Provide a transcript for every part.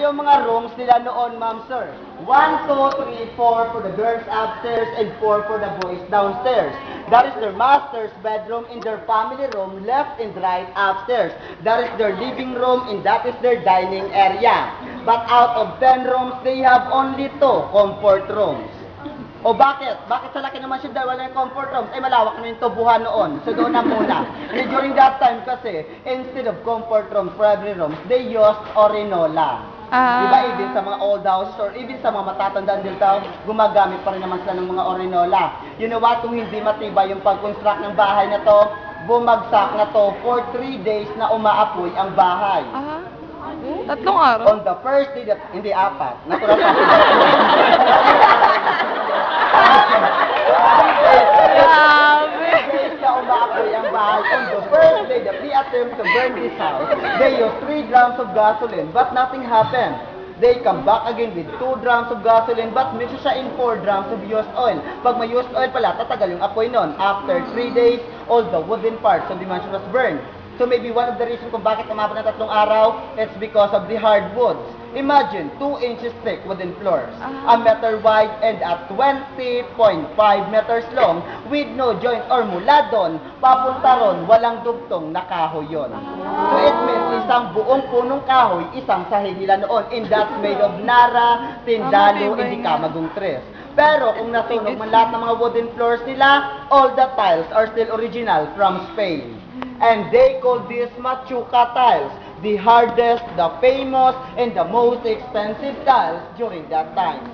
yung mga rooms nila noon, ma'am, sir. 1, 2, 3, 4 for the girls upstairs and 4 for the boys downstairs. That is their master's bedroom in their family room, left and right upstairs. That is their living room and that is their dining area. But out of 10 rooms, they have only 2 comfort rooms. O bakit? Bakit sa laki naman siya dahil wala yung comfort rooms? Ay malawak na yung tubuhan noon. So doon na muna. And during that time kasi, instead of comfort rooms for every room, they used orinola. Diba, even sa mga old houses or even sa mga matatandaan dito, gumagamit pa rin naman sila ng mga orinola. You know what? Kung hindi matibay yung pag-construct ng bahay na to, bumagsak na to for 3 days na umaapoy ang bahay. 3 araw? On the first day, hindi 4. Natural pa. Grabe! Siya umaapoy ang bahay. On the first day that they attempt to burn this house, they used 3 drums of gasoline, but nothing happened. They come back again with 2 drums of gasoline, but mix siya in 4 drums of used oil. Pag may used oil pala, tatagal yung apoy nun. After 3 days, all the wooden parts of the mansion was burned. So maybe one of the reasons kung bakit umabot ng 3 araw, it's because of the hardwoods. Imagine, 2 inches thick wooden floors, a meter wide and at 20.5 meters long with no joint or mula doon, papunta ron, walang dugtong na kahoy yun. So it means isang buong punong kahoy, isang sahig nila noon, and that's made of nara, tindalo, hindi kamagong tres. Pero kung nasunog man lahat ng mga wooden floors nila, all the tiles are still original from Spain. And they call these Machuca tiles, the hardest, the famous, and the most expensive tiles during that time.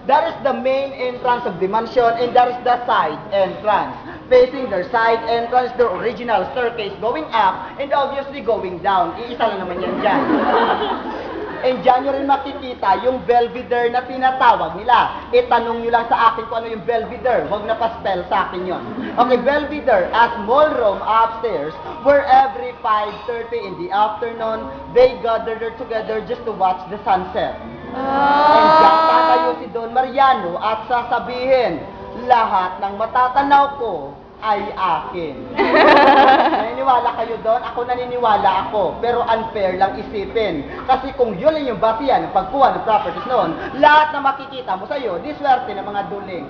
That is the main entrance of the mansion, and that is the side entrance. Facing their side entrance, the original staircase going up, and obviously going down. Iisa lang naman yan dyan. And dyan nyo rin makikita yung Belvedere na tinatawag nila. Itanong nyo lang sa akin kung ano yung Belvedere. Huwag na pa-spell sa akin yun. Okay, Belvedere, a small room upstairs where every 5:30 in the afternoon, they gather together just to watch the sunset. And dyan tatayo si Don Mariano at sasabihin, lahat ng matatanaw ko ay akin. Naniniwala kayo doon? Ako naniniwala ako. Pero unfair lang isipin. Kasi kung yun lang yung basihan ng pagkuha ng properties noon, lahat na makikita mo sa'yo, diswerte ng mga duling.